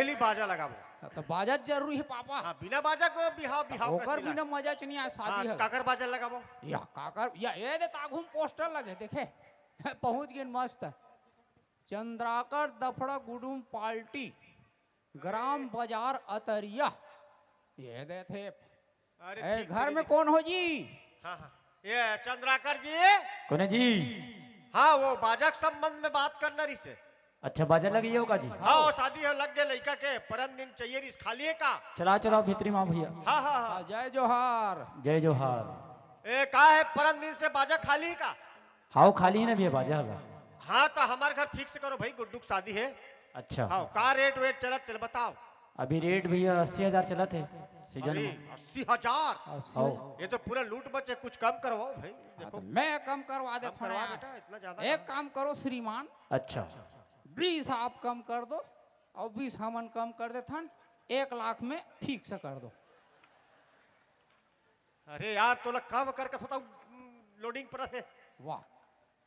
पहली बाजा लगाबो। तो बाजा जरूरी है पापा। हाँ, बिना बाजा को बिहाव बिहाव ओकर बिना मजा नहीं आ शादी है। काकर बाजा लगाबो। या काकर या ये दे ताघुम पोस्टर लगे देखे पहुंच गए मस्त। चंद्राकर दफड़ा गुडुम पार्टी ग्राम बाजार अतरिया ये दे थे। अरे घर में कौन हो जी? हाँ हाँ ये चंद्राकर जी। कौन है जी? हाँ वो बाजा के संबंध में बात करना रही से। अच्छा बाजा लगी हो का जी? हाँ वो शादी है लग गए लड़का के परम दिन चाहिए रिस खाली है का। चला चला भीतरी माँ भैया। हाँ हाँ हाँ जय जोहार। जय जोहार। ए का है परम दिन से बाजा खाली है का? हाँ खाली है ना भैया बाजा हवा। हाँ तो हमारे घर फिक्स करो भाई गुड्डू की शादी है। अच्छा हाँ का रेट वेट चला तेल बताओ। अभी रेट भैया 80,000 चला थे सीजन में। 80,000 ये तो पूरा लूट बचे कुछ कम करवाओ भाई। देखो मैं कम करवा देता हूँ करवा यार। बेटा इतना ज्यादा एक काम करो श्रीमान, अच्छा 20 आप कम कर दो और 20 हमन कम कर देते हैं। 1 लाख में फिक्स कर दो। अरे यार तो कम करके सोता लोडिंग पर थे। वाह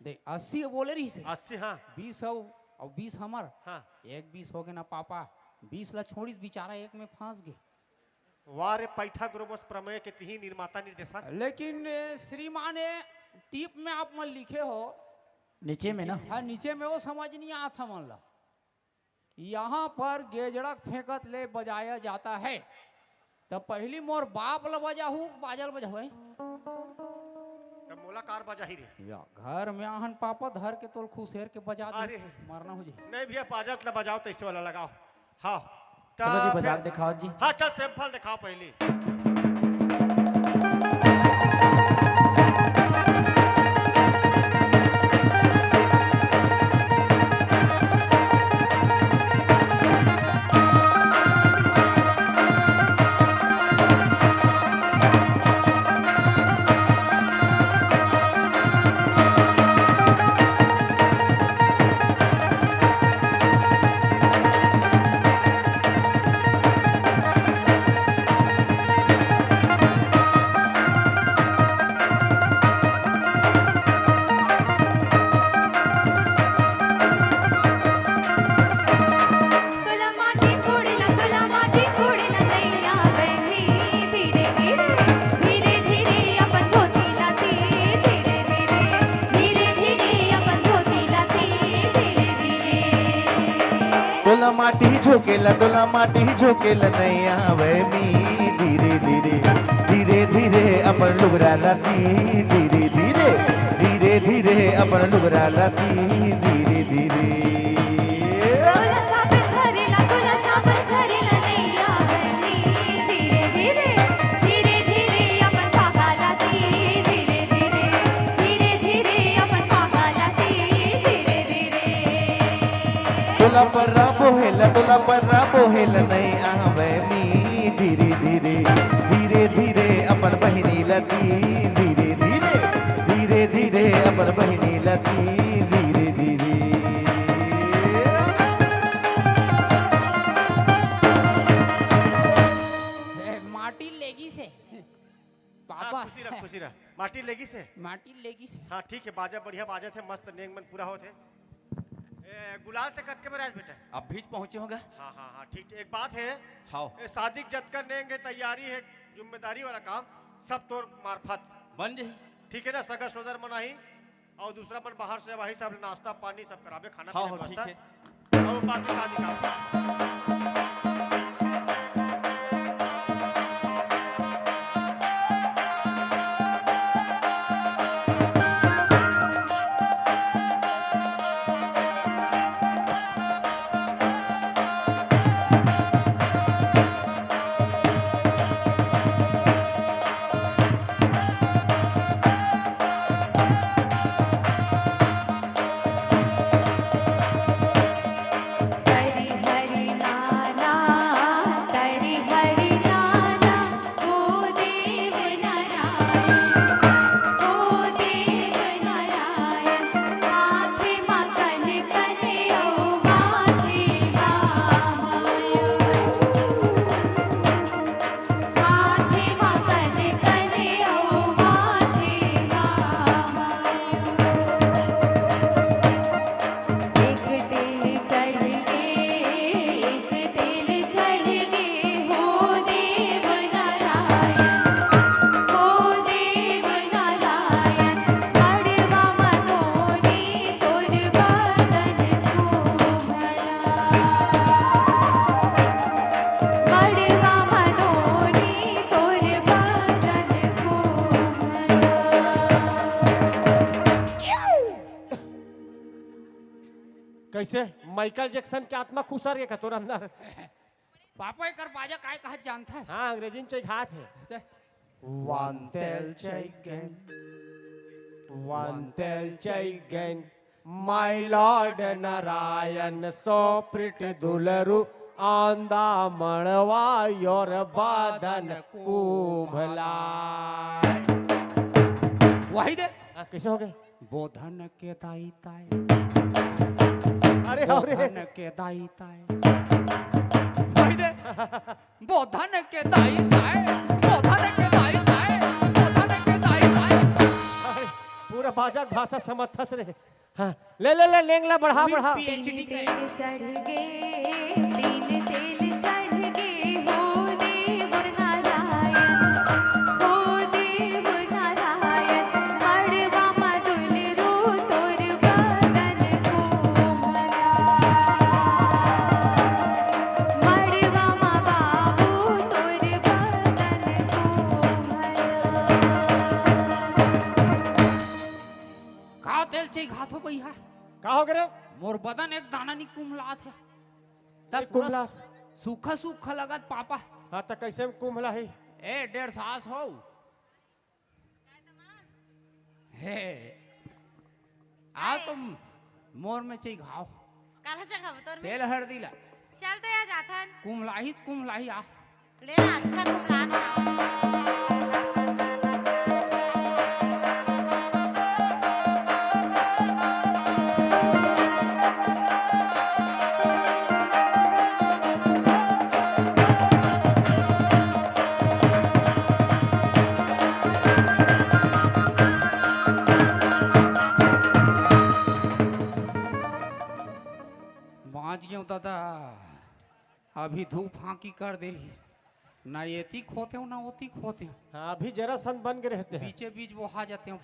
देख 80 बोले रही से 80 हाँ 20 हो और 20 हमार। हाँ एक 20 हो गए ना पापा। 20 ला छोड़ी बेचारा एक में फंस गए। वाह रे पैठा ग्रोमस प्रमेय के तीन निर्माता निर्देशक। लेकिन श्रीमान टिप में आप मन लिखे हो नीचे में ना। हाँ नीचे में वो समझ नहीं आता मन ला। यहाँ पर गेजड़क फेंकत ले बजाया जाता है तो पहली मोर बाप ला बजा हूँ बाजल बजा हुआ तब मोला कार बजा ही रे। या घर में आहन पापा धर के तोल खुशेर के बजा दे अरे। मरना हो जाए। नहीं भैया बाजा ला बजाओ तो इसे वाला लगाओ। हाँ चलो जी तो बजा फिर- दिखाओ जी। हाँ चल सैंपल दिखाओ पहले। तुला माटी फोडीला नैया बहनी धीरे धीरे धीरे धीरे अपन धोतीला ती धीरे धीरे धीरे धीरे अपन धोतीला ती धीरे धीरे तुला माटी झोकेला नहीं आवे मी धीरे धीरे धीरे धीरे अपन लुगरा लाती धीरे धीरे धीरे धीरे अपन लुगरा लाती धीरे धीरे तुला साबर धरीला नैया बहनी धीरे धीरे धीरे धीरे अपन पागाला ती धीरे धीरे धीरे धीरे अपन पागाला ती धीरे धीरे तुला पर्रा बोहेला नहीं आवे मी धीरे धीरे धीरे धीरे अपन बहिनी लती धीरे धीरे धीरे धीरे अपन बहिनी लती धीरे धीरे माटी लेगी से हाँ, पापा खुशी रह माटी लेगी से। माटी लेगी से। हाँ ठीक है बाजा बढ़िया बाजा थे मस्त नेंग मन पूरा होते। गुलाल से कट के बराज बेटा। अब बीच पहुंचे होगा। हाँ हाँ हाँ ठीक एक बात है। हाँ शादी जतकर नेंग है तैयारी है जिम्मेदारी वाला काम सब तोर मार्फत बन जाही। ठीक है ना। सगा सोदर मनाही और दूसरा मन बाहर से वही सब नाश्ता पानी सब करावे खाना हाँ पीने हो की ठीक व्यवस्था। है। और बाकी शादी का हरी हरी नाना कैसे माइकल जैक्सन के आत्मा खुसर के तोर अंदर। पापा एकर बाजा काय कहत जानता है? हाँ अंग्रेजी में चाहिए हाथ है। One tell chicken, one tell chicken, my lord Narayan, so pretty dularu on the manwa your badan kubla। वही दे कैसे हो गए? बोधन के दाई ताय, अरे बोधन के दाई ताय, वही दे बोधन के दाई ताय, बोधन के दाई ताय, बोधन के दाई ताय। पूरा बाजा भाषा समझत रे। हाँ ले ले ले लेंगला बढ़ा बढ़ा। PhD तेल चढ़ गे, तेल चढ़ गे, हो देव नारायण, हो देव नारायण, मड़वा मधुल रो तोर बदन कोमला, मड़वा मा बाबू तोर बदन कोमला। का तेल चाहिए घाथो भैया? का हो गए? मोर बदन एक दाना नहीं कुम्हलात है। एक तब पूरा कुम्हलात? सूखा सूखा लगत पापा। हाँ तो कैसे कुम्हला है? ए 1.5 सास हो। हे आ तुम मोर में चाहिए घाव काला चंगा बतौर में तेल हल्दी ला चलते आ जाथन कुम्हलाही आ। लेना अच्छा कुमलान ना बाँच गया दादा, अभी धूप फांकी कर दे रही, ना येती खोते हो ना ओती खोते हो, हाँ अभी जरा सन बन के रहते हैं। बीचे बीच वो आ जाते हो।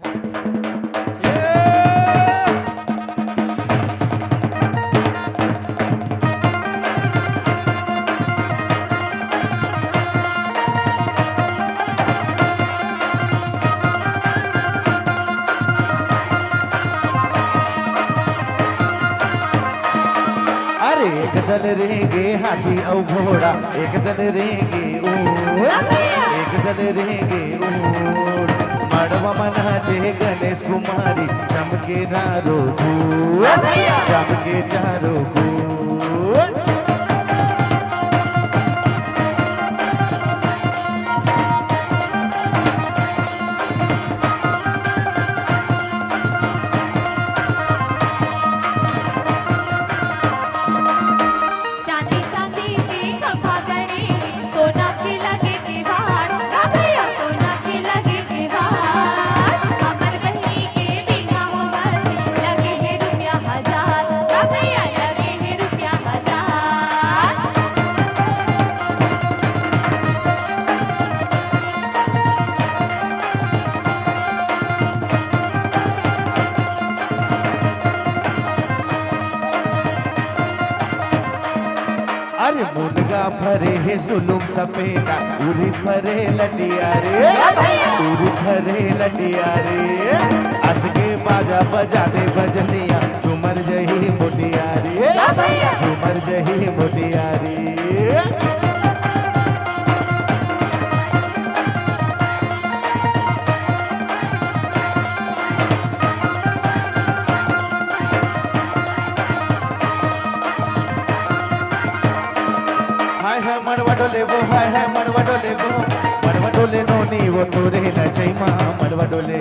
अरे एक दल रेंगे हाथी और घोड़ा, एक दल रेंगे ऊंट, एक दल रेंगे ऊंट, मड़वा मनाचे गणेश कुमारी, चमके चारों कूट, चमके चारों कूट। चांदी चांदी के खंभा गड़े, सोना के लगे किवाड़, ना भैया सोना के लगे किवाड़, अमर बहिनी के बिना होवल, लगे है रुपया 1000, ना भैया लगे है रुपया 1000। अरे मुनगा भरे है सुलुक सपेटा, उरी भरे लटिया रे, उरी भरे लटिया रे, हंस के बाजा बजा दे बजनिया, झूमर जही मोटिया रे, झूमर जही मोटिया रे। हाय हाय मड़वा डोले वो, हाय हाय मड़वा डोले वो, मड़वा डोले नोनी वो तोरे नचई माँ, मड़वा डोले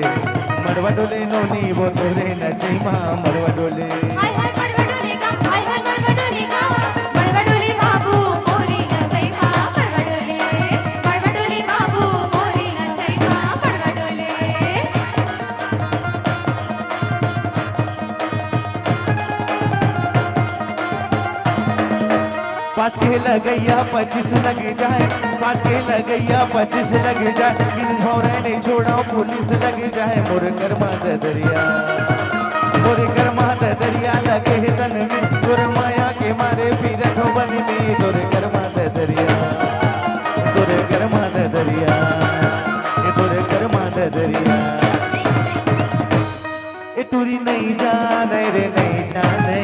नोनी वो तोरे नचई माँ, मड़वा डोले। हाय हाय मड़वा डोलेगा, हाय हाय मड़वा डोलेगा, मड़वा डोले बाबू मोरी नचई माँ, मड़वा डोले बाबू मोरी नचई माँ, मड़वा डोले। पाँच के लगैया 25 लग जाए, 5 के लगैया 25 लग जाए, इन भौरे नहीं छोड़ा पुलिस लग जाए, मोर कर्मा दरिया, मोर कर्मा दरिया लगे है तन में, तोर माया के मारे फिर बन में, तोर कर्मा दरिया, तोर कर्मा दरिया, तोर कर्मा दरिया। ए टूरी नहीं जाने रे नहीं जाने,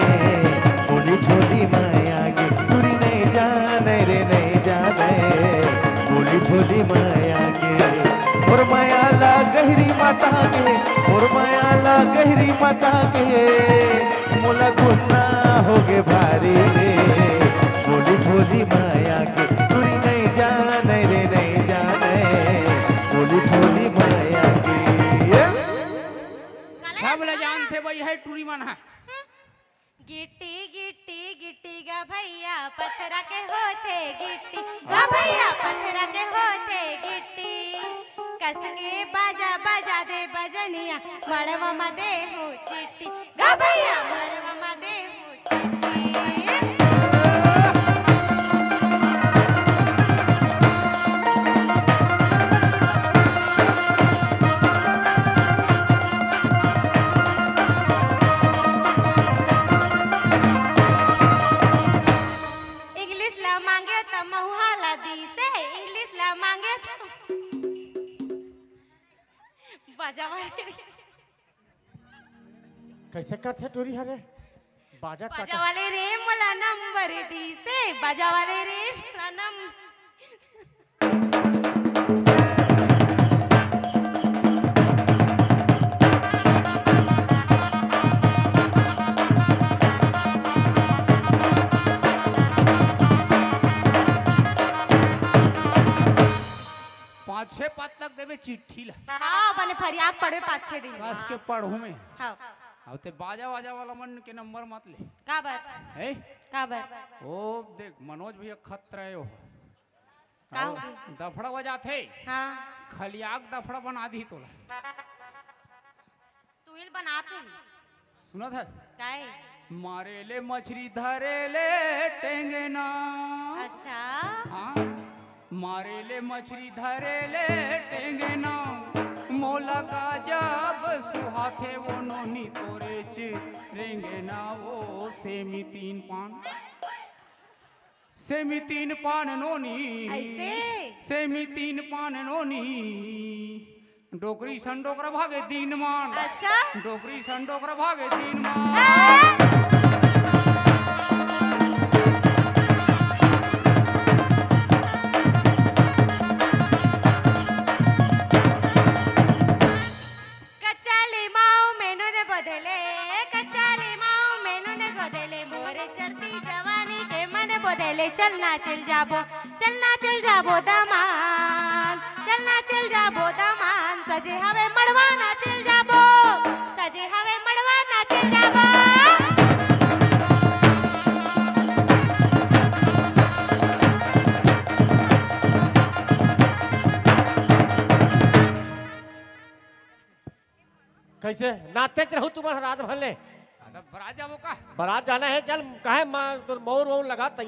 भोली माया के और मायाला गहरी माता के और मायाला गहरी माता के मोला गुन्ना हो गे भारी रे भोली भोली माया के तुरी नहीं जाने रे नहीं जाने भोली भोली माया के सब ले जानते भाई है टूरी मन है। गिट्टी गिट्टी गिट्टी गा भैया पत्थरा के होते गिट्टी गा भैया पत्थरा के होते गिट्टी कस के बाजा बजा दे बजनिया मड़वा मा दे हो चिट्टी गा भैया मड़वा मा दे हो चिट्टी। इंग्लिश ला मांगे तो महुहाला दी से इंग्लिश ला मांगे तो बाजा वाले कैसे करते टोरी हरे बाजा बाजा काटा वाले रे मला नंबर दी से बाजा वाले रे मला नंबर। पाँच छह पद तक देवे चिट्ठी ला हाँ बने फरियाद पड़े 5-6 दिन कस के पढ़ू में। हाँ अब ते बाजा वाजा वाला मन के नंबर मत ले काबर है। काबर ओ देख मनोज भैया खतरा हो का हो गई? दफड़ा बजा थे हाँ खलियाक दफड़ा बना दी तोला तू हिल बनाते सुना था काहे मारे ले मछली धरे ले टेंगना अच्छा हाँ मारे ले मछली धरे ले टेंगना मोला का जब सुहाथे वो नोनी तोरे रेंगना वो सेमी तीन पान नोनी ऐसे सेमी तीन पान नोनी डोकरी सन डोकरा भागे दीन मान अच्छा डोकरी सन डोकरा भागे दीन मान। कच्चाली माऊ मेनू ने बदले कच्चाली माऊ मेनू ने बदले मोरे चढ़ती जवानी के मन बदले चलना चल जाबो दमान चलना चल जाबो दमान सजे हवे मड़वाना चल जाबो सजे हवे मड़वाना चल जाबो। कैसे नाते रहू तुम्हारा रात भर ले अरे बराजा वो का बारात जाना है चल कहे मोर वोर लगा तैयार